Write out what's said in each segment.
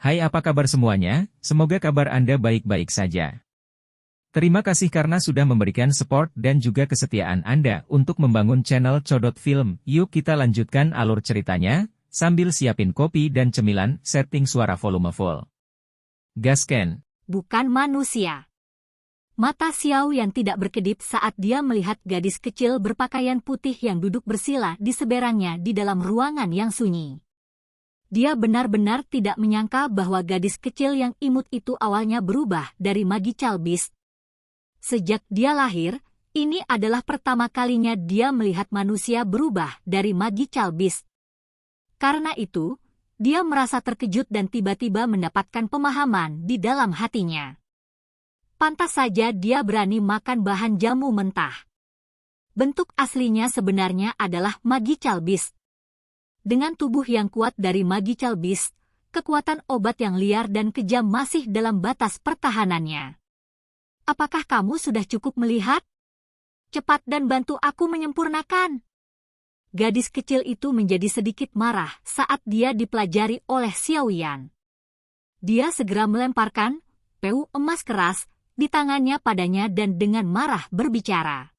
Hai, apa kabar semuanya? Semoga kabar Anda baik-baik saja. Terima kasih karena sudah memberikan support dan juga kesetiaan Anda untuk membangun channel Codot Film. Yuk kita lanjutkan alur ceritanya, sambil siapin kopi dan cemilan, setting suara volume full. Gasken. Bukan manusia. Mata Xiao yang tidak berkedip saat dia melihat gadis kecil berpakaian putih yang duduk bersila di seberangnya di dalam ruangan yang sunyi. Dia benar-benar tidak menyangka bahwa gadis kecil yang imut itu awalnya berubah dari Magical Beast. Sejak dia lahir, ini adalah pertama kalinya dia melihat manusia berubah dari Magical Beast. Karena itu, dia merasa terkejut dan tiba-tiba mendapatkan pemahaman di dalam hatinya. Pantas saja dia berani makan bahan jamu mentah. Bentuk aslinya sebenarnya adalah Magical Beast. Dengan tubuh yang kuat dari Magical Beast, kekuatan obat yang liar dan kejam masih dalam batas pertahanannya. Apakah kamu sudah cukup melihat? Cepat dan bantu aku menyempurnakan. Gadis kecil itu menjadi sedikit marah saat dia dipelajari oleh Xiao Yan. Dia segera melemparkan peu emas keras di tangannya padanya dan dengan marah berbicara.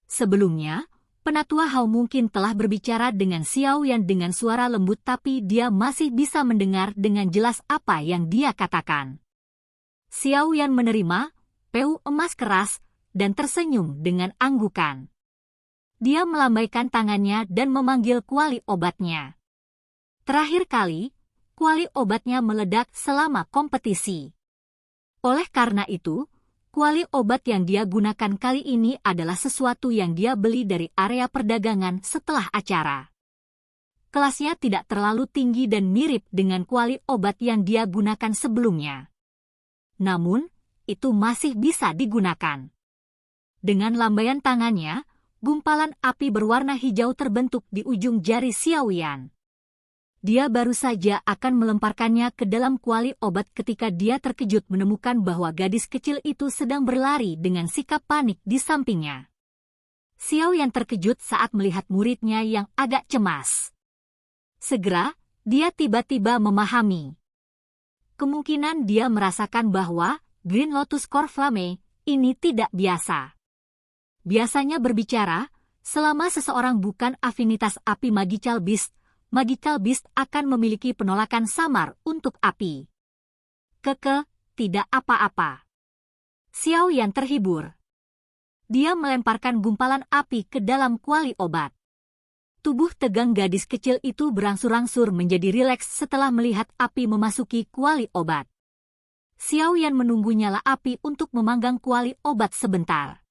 Sebelumnya, Penatua Hao mungkin telah berbicara dengan Xiao Yan dengan suara lembut tapi dia masih bisa mendengar dengan jelas apa yang dia katakan. Xiao Yan menerima peu emas keras dan tersenyum dengan anggukan. Dia melambaikan tangannya dan memanggil kuali obatnya. Terakhir kali, kuali obatnya meledak selama kompetisi. Oleh karena itu, kuali obat yang dia gunakan kali ini adalah sesuatu yang dia beli dari area perdagangan setelah acara. Kelasnya tidak terlalu tinggi dan mirip dengan kuali obat yang dia gunakan sebelumnya. Namun, itu masih bisa digunakan. Dengan lambaian tangannya, gumpalan api berwarna hijau terbentuk di ujung jari Xiao Yan. Dia baru saja akan melemparkannya ke dalam kuali obat ketika dia terkejut menemukan bahwa gadis kecil itu sedang berlari dengan sikap panik di sampingnya. Xiao Yan terkejut saat melihat muridnya yang agak cemas. Segera, dia tiba-tiba memahami. Kemungkinan dia merasakan bahwa Green Lotus Core Flame ini tidak biasa. Biasanya berbicara, selama seseorang bukan afinitas api Magical Beast akan memiliki penolakan samar untuk api. Tidak apa-apa. Xiao Yan terhibur. Dia melemparkan gumpalan api ke dalam kuali obat. Tubuh tegang gadis kecil itu berangsur-angsur menjadi rileks setelah melihat api memasuki kuali obat. Xiao Yan menunggu nyala api untuk memanggang kuali obat sebentar.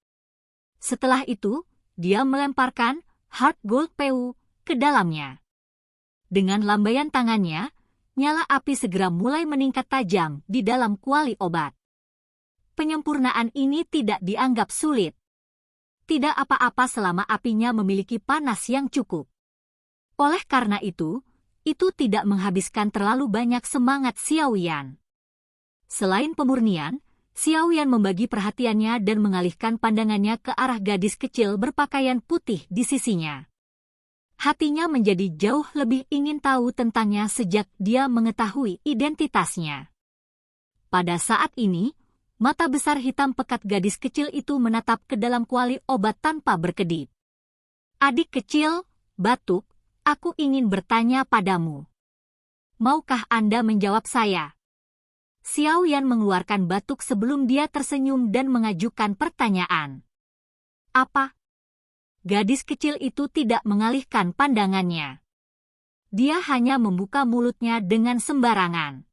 Setelah itu, dia melemparkan Heart Gold Peu ke dalamnya. Dengan lambaian tangannya, nyala api segera mulai meningkat tajam di dalam kuali obat. Penyempurnaan ini tidak dianggap sulit. Tidak apa-apa selama apinya memiliki panas yang cukup. Oleh karena itu tidak menghabiskan terlalu banyak semangat Xiao Yan. Selain pemurnian, Xiao Yan membagi perhatiannya dan mengalihkan pandangannya ke arah gadis kecil berpakaian putih di sisinya. Hatinya menjadi jauh lebih ingin tahu tentangnya sejak dia mengetahui identitasnya. Pada saat ini, mata besar hitam pekat gadis kecil itu menatap ke dalam kuali obat tanpa berkedip. Adik kecil, batuk, aku ingin bertanya padamu. Maukah Anda menjawab saya? Xiao Yan mengeluarkan batuk sebelum dia tersenyum dan mengajukan pertanyaan. Apa? Gadis kecil itu tidak mengalihkan pandangannya. Dia hanya membuka mulutnya dengan sembarangan.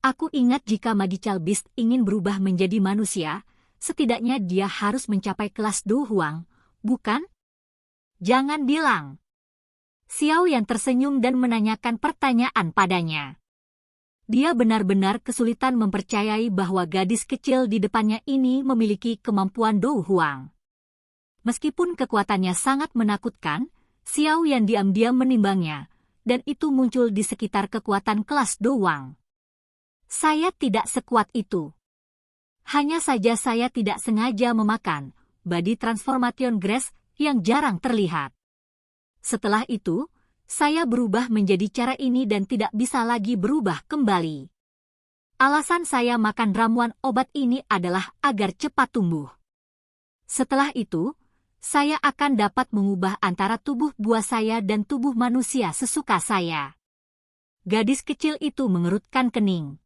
Aku ingat jika Magical Beast ingin berubah menjadi manusia, setidaknya dia harus mencapai kelas Do Huang, bukan? Jangan bilang. Xiao Yan tersenyum dan menanyakan pertanyaan padanya. Dia benar-benar kesulitan mempercayai bahwa gadis kecil di depannya ini memiliki kemampuan Do Huang. Meskipun kekuatannya sangat menakutkan, Xiao Yan diam-diam menimbangnya, dan itu muncul di sekitar kekuatan kelas Do Huang. Saya tidak sekuat itu. Hanya saja saya tidak sengaja memakan Body Transformation Grace yang jarang terlihat. Setelah itu, Saya berubah menjadi cara ini dan tidak bisa lagi berubah kembali. Alasan saya makan ramuan obat ini adalah agar cepat tumbuh. Setelah itu, saya akan dapat mengubah antara tubuh buah saya dan tubuh manusia sesuka saya. Gadis kecil itu mengerutkan kening.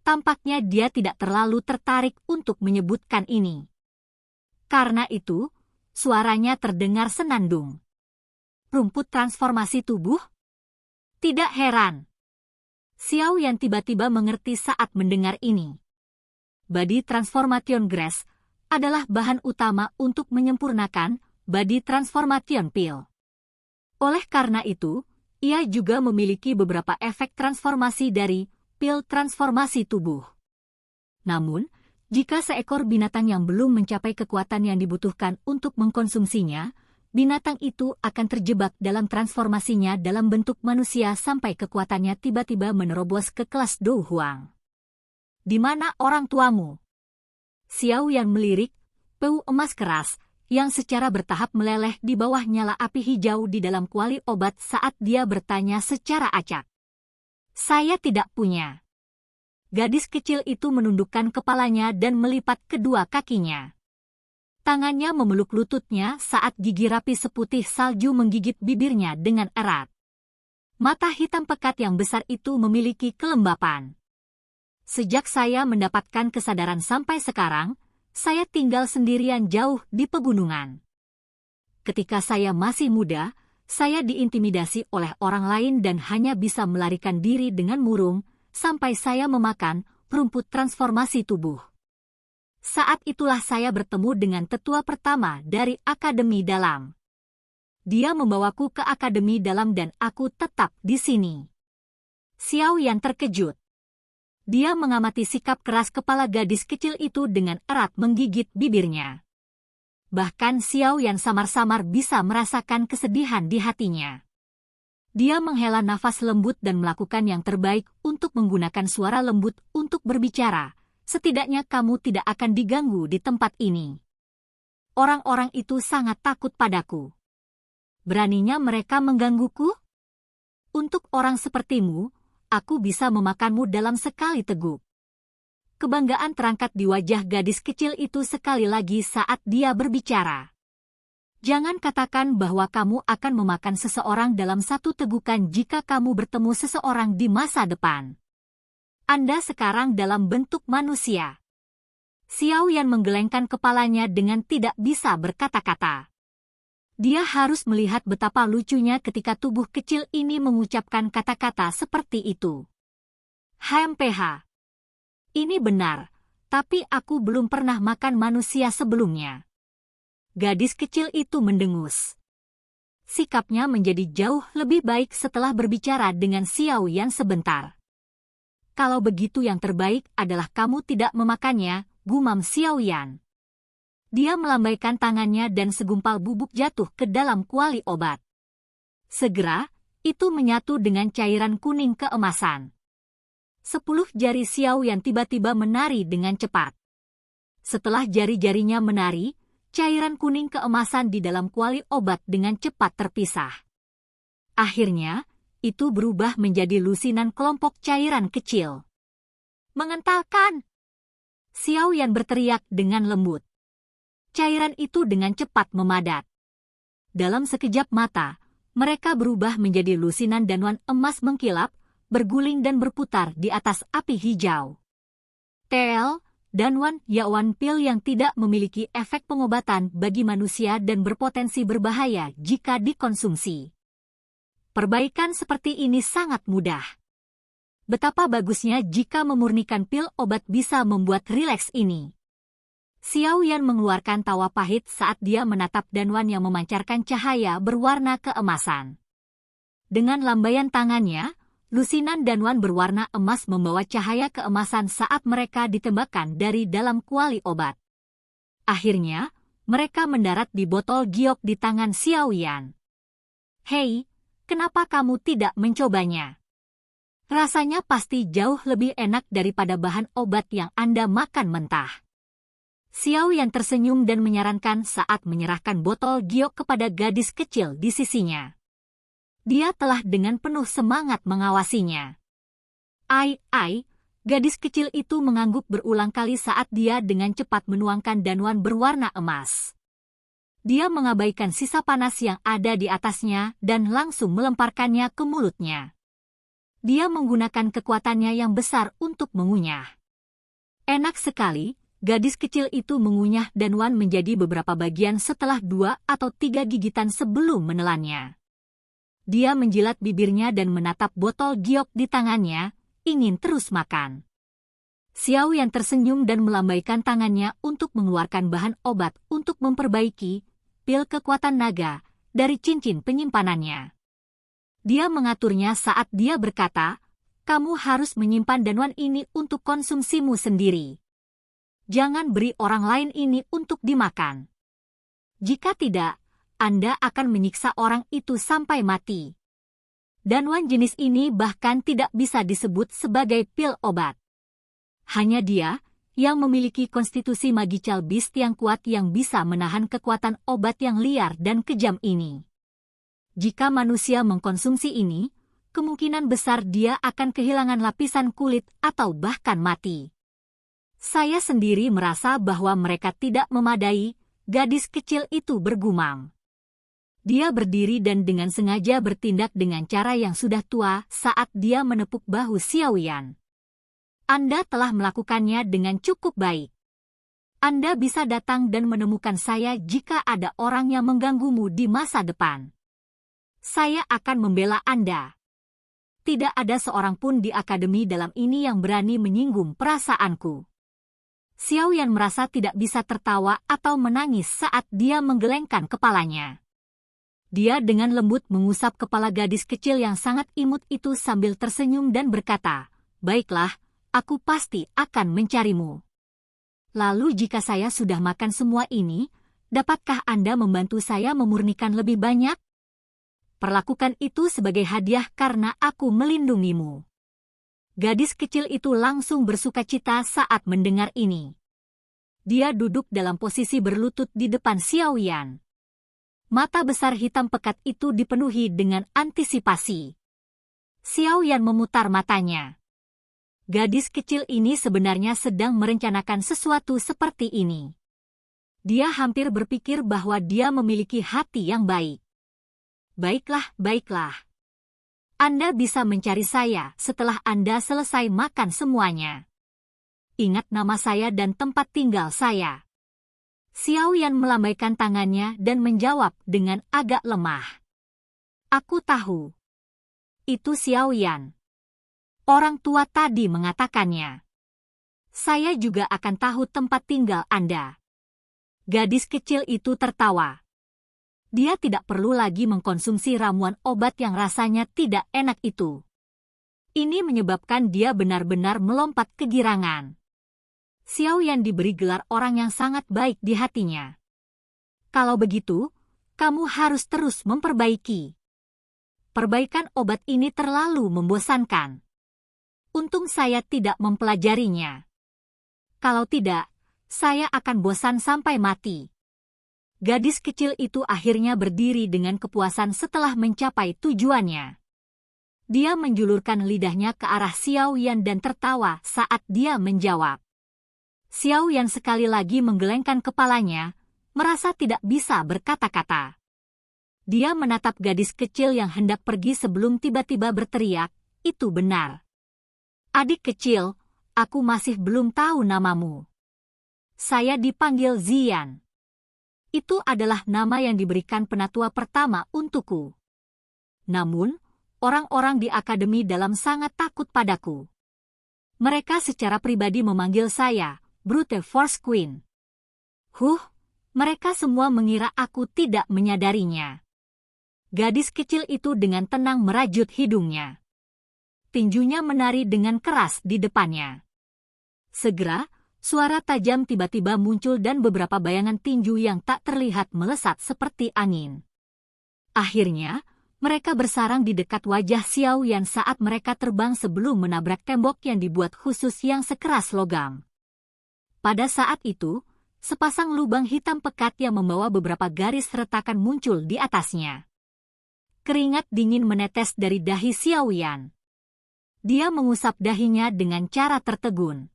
Tampaknya dia tidak terlalu tertarik untuk menyebutkan ini. Karena itu, suaranya terdengar senandung. Rumput transformasi tubuh? Tidak heran. Xiao Yan tiba-tiba mengerti saat mendengar ini. Body Transformation Grass adalah bahan utama untuk menyempurnakan Body Transformation Pill. Oleh karena itu, ia juga memiliki beberapa efek transformasi dari pil transformasi tubuh. Namun, jika seekor binatang yang belum mencapai kekuatan yang dibutuhkan untuk mengkonsumsinya, binatang itu akan terjebak dalam transformasinya dalam bentuk manusia sampai kekuatannya tiba-tiba menerobos ke kelas Dou Huang. Di mana orang tuamu? Xiao Yan melirik, peu emas keras, yang secara bertahap meleleh di bawah nyala api hijau di dalam kuali obat saat dia bertanya secara acak. Saya tidak punya. Gadis kecil itu menundukkan kepalanya dan melipat kedua kakinya. Tangannya memeluk lututnya saat gigi rapi seputih salju menggigit bibirnya dengan erat. Mata hitam pekat yang besar itu memiliki kelembapan. Sejak saya mendapatkan kesadaran sampai sekarang, saya tinggal sendirian jauh di pegunungan. Ketika saya masih muda, saya diintimidasi oleh orang lain dan hanya bisa melarikan diri dengan murung, sampai saya memakan rumput transformasi tubuh. Saat itulah saya bertemu dengan tetua pertama dari Akademi Dalam. Dia membawaku ke Akademi Dalam dan aku tetap di sini. Xiao Yan terkejut. Dia mengamati sikap keras kepala gadis kecil itu dengan erat menggigit bibirnya. Bahkan Xiao Yan samar-samar bisa merasakan kesedihan di hatinya. Dia menghela nafas lembut dan melakukan yang terbaik untuk menggunakan suara lembut untuk berbicara. Setidaknya kamu tidak akan diganggu di tempat ini. Orang-orang itu sangat takut padaku. Beraninya mereka menggangguku? Untuk orang sepertimu, aku bisa memakanmu dalam sekali teguk. Kebanggaan terangkat di wajah gadis kecil itu sekali lagi saat dia berbicara. Jangan katakan bahwa kamu akan memakan seseorang dalam satu tegukan jika kamu bertemu seseorang di masa depan. Anda sekarang dalam bentuk manusia. Xiao Yan menggelengkan kepalanya dengan tidak bisa berkata-kata. Dia harus melihat betapa lucunya ketika tubuh kecil ini mengucapkan kata-kata seperti itu. HMPH. Ini benar, tapi aku belum pernah makan manusia sebelumnya. Gadis kecil itu mendengus. Sikapnya menjadi jauh lebih baik setelah berbicara dengan Xiao Yan sebentar. Kalau begitu yang terbaik adalah kamu tidak memakannya, gumam Xiao Yan. Dia melambaikan tangannya dan segumpal bubuk jatuh ke dalam kuali obat. Segera, itu menyatu dengan cairan kuning keemasan. 10 jari Xiao Yan tiba-tiba menari dengan cepat. Setelah jari-jarinya menari, cairan kuning keemasan di dalam kuali obat dengan cepat terpisah. Akhirnya, itu berubah menjadi lusinan kelompok cairan kecil. Mengentalkan! Xiao Yan berteriak dengan lembut. Cairan itu dengan cepat memadat. Dalam sekejap mata, mereka berubah menjadi lusinan danwan emas mengkilap, berguling dan berputar di atas api hijau. TL, danwan Yaoan Pil yang tidak memiliki efek pengobatan bagi manusia dan berpotensi berbahaya jika dikonsumsi. Perbaikan seperti ini sangat mudah. Betapa bagusnya jika memurnikan pil obat bisa membuat rileks ini. Xiao Yan mengeluarkan tawa pahit saat dia menatap danwan yang memancarkan cahaya berwarna keemasan. Dengan lambaian tangannya, lusinan danwan berwarna emas membawa cahaya keemasan saat mereka ditembakkan dari dalam kuali obat. Akhirnya, mereka mendarat di botol giok di tangan Xiao Yan. Hei, kenapa kamu tidak mencobanya? Rasanya pasti jauh lebih enak daripada bahan obat yang Anda makan mentah. Xiao Yan tersenyum dan menyarankan saat menyerahkan botol giok kepada gadis kecil di sisinya. Dia telah dengan penuh semangat mengawasinya. Ai, gadis kecil itu mengangguk berulang kali saat dia dengan cepat menuangkan danuan berwarna emas. Dia mengabaikan sisa panas yang ada di atasnya dan langsung melemparkannya ke mulutnya. Dia menggunakan kekuatannya yang besar untuk mengunyah. Enak sekali, gadis kecil itu mengunyah danuan menjadi beberapa bagian setelah 2 atau 3 gigitan sebelum menelannya. Dia menjilat bibirnya dan menatap botol giok di tangannya, ingin terus makan. Xiao Yan tersenyum dan melambaikan tangannya untuk mengeluarkan bahan obat untuk memperbaiki pil kekuatan naga dari cincin penyimpanannya. Dia mengaturnya saat dia berkata, "Kamu harus menyimpan danuan ini untuk konsumsimu sendiri. Jangan beri orang lain ini untuk dimakan. Jika tidak, Anda akan menyiksa orang itu sampai mati." Danuan jenis ini bahkan tidak bisa disebut sebagai pil obat. Hanya dia yang memiliki konstitusi magical beast yang kuat yang bisa menahan kekuatan obat yang liar dan kejam ini. Jika manusia mengkonsumsi ini, kemungkinan besar dia akan kehilangan lapisan kulit atau bahkan mati. Saya sendiri merasa bahwa mereka tidak memadai, gadis kecil itu bergumam. Dia berdiri dan dengan sengaja bertindak dengan cara yang sudah tua saat dia menepuk bahu Xiao Yan. Anda telah melakukannya dengan cukup baik. Anda bisa datang dan menemukan saya jika ada orang yang mengganggumu di masa depan. Saya akan membela Anda. Tidak ada seorang pun di akademi dalam ini yang berani menyinggung perasaanku. Xiao Yan merasa tidak bisa tertawa atau menangis saat dia menggelengkan kepalanya. Dia dengan lembut mengusap kepala gadis kecil yang sangat imut itu sambil tersenyum dan berkata, "Baiklah, aku pasti akan mencarimu. Lalu jika saya sudah makan semua ini, dapatkah Anda membantu saya memurnikan lebih banyak? Perlakukan itu sebagai hadiah karena aku melindungimu." Gadis kecil itu langsung bersukacita saat mendengar ini. Dia duduk dalam posisi berlutut di depan Xiao Yan. Mata besar hitam pekat itu dipenuhi dengan antisipasi. Xiao Yan memutar matanya. Gadis kecil ini sebenarnya sedang merencanakan sesuatu seperti ini. Dia hampir berpikir bahwa dia memiliki hati yang baik. Baiklah. Anda bisa mencari saya setelah Anda selesai makan semuanya. Ingat nama saya dan tempat tinggal saya. Xiao Yan melambaikan tangannya dan menjawab dengan agak lemah. Aku tahu. Itu Xiao Yan. Orang tua tadi mengatakannya. Saya juga akan tahu tempat tinggal Anda. Gadis kecil itu tertawa. Dia tidak perlu lagi mengkonsumsi ramuan obat yang rasanya tidak enak itu. Ini menyebabkan dia benar-benar melompat kegirangan. Xiao Yan diberi gelar orang yang sangat baik di hatinya. Kalau begitu, kamu harus terus memperbaiki. Perbaikan obat ini terlalu membosankan. Untung saya tidak mempelajarinya. Kalau tidak, saya akan bosan sampai mati. Gadis kecil itu akhirnya berdiri dengan kepuasan setelah mencapai tujuannya. Dia menjulurkan lidahnya ke arah Xiao Yan dan tertawa saat dia menjawab. Xiao Yan sekali lagi menggelengkan kepalanya, merasa tidak bisa berkata-kata. Dia menatap gadis kecil yang hendak pergi sebelum tiba-tiba berteriak, "Itu benar. Adik kecil, aku masih belum tahu namamu. Saya dipanggil Ziyan. Itu adalah nama yang diberikan penatua pertama untukku. Namun, orang-orang di akademi dalam sangat takut padaku. Mereka secara pribadi memanggil saya Brute Force Queen. Mereka semua mengira aku tidak menyadarinya." Gadis kecil itu dengan tenang merajut hidungnya. Tinjunya menari dengan keras di depannya. Segera, suara tajam tiba-tiba muncul dan beberapa bayangan tinju yang tak terlihat melesat seperti angin. Akhirnya, mereka bersarang di dekat wajah Xiao Yan saat mereka terbang sebelum menabrak tembok yang dibuat khusus yang sekeras logam. Pada saat itu, sepasang lubang hitam pekat yang membawa beberapa garis retakan muncul di atasnya. Keringat dingin menetes dari dahi Xiao Yan. Dia mengusap dahinya dengan cara tertegun.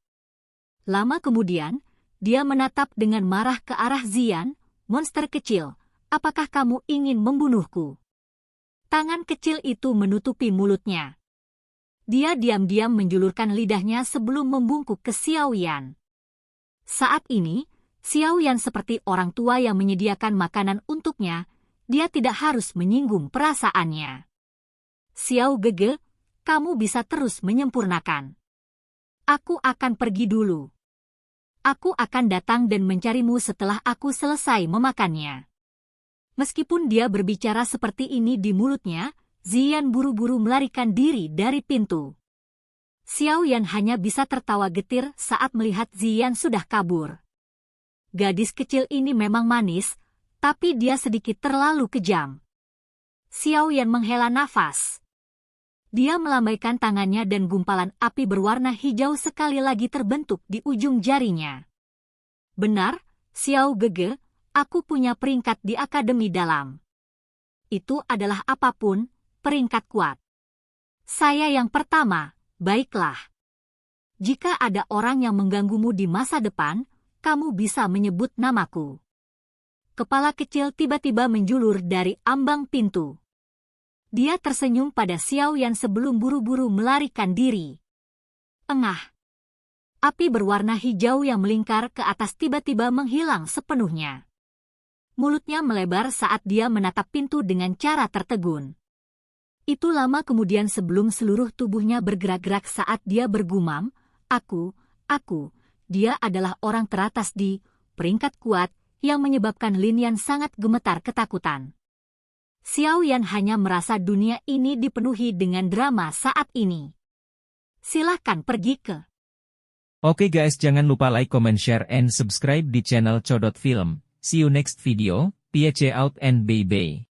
Lama kemudian, dia menatap dengan marah ke arah Ziyan, monster kecil, apakah kamu ingin membunuhku? Tangan kecil itu menutupi mulutnya. Dia diam-diam menjulurkan lidahnya sebelum membungkuk ke Xiao Yan. Saat ini, Xiao Yan seperti orang tua yang menyediakan makanan untuknya, dia tidak harus menyinggung perasaannya. Xiao Gege, kamu bisa terus menyempurnakan. Aku akan pergi dulu. Aku akan datang dan mencarimu setelah aku selesai memakannya. Meskipun dia berbicara seperti ini di mulutnya, Ziyan buru-buru melarikan diri dari pintu. Xiao Yan hanya bisa tertawa getir saat melihat Ziyan sudah kabur. Gadis kecil ini memang manis, tapi dia sedikit terlalu kejam. Xiao Yan menghela nafas. Dia melambaikan tangannya dan gumpalan api berwarna hijau sekali lagi terbentuk di ujung jarinya. Benar, Xiao Gege, aku punya peringkat di Akademi Dalam. Itu adalah apapun, peringkat kuat. Saya yang pertama, baiklah. Jika ada orang yang mengganggumu di masa depan, kamu bisa menyebut namaku. Kepala kecil tiba-tiba menjulur dari ambang pintu. Dia tersenyum pada Xiao Yan sebelum buru-buru melarikan diri. Engah. Api berwarna hijau yang melingkar ke atas tiba-tiba menghilang sepenuhnya. Mulutnya melebar saat dia menatap pintu dengan cara tertegun. Itu lama kemudian sebelum seluruh tubuhnya bergerak-gerak saat dia bergumam, aku, dia adalah orang teratas di peringkat kuat yang menyebabkan Lin Yan sangat gemetar ketakutan. Xiao Yan hanya merasa dunia ini dipenuhi dengan drama saat ini. Silahkan pergi ke. Oke guys, jangan lupa like, comment, share, and subscribe di channel Codot Film. See you next video, peace out and bye-bye.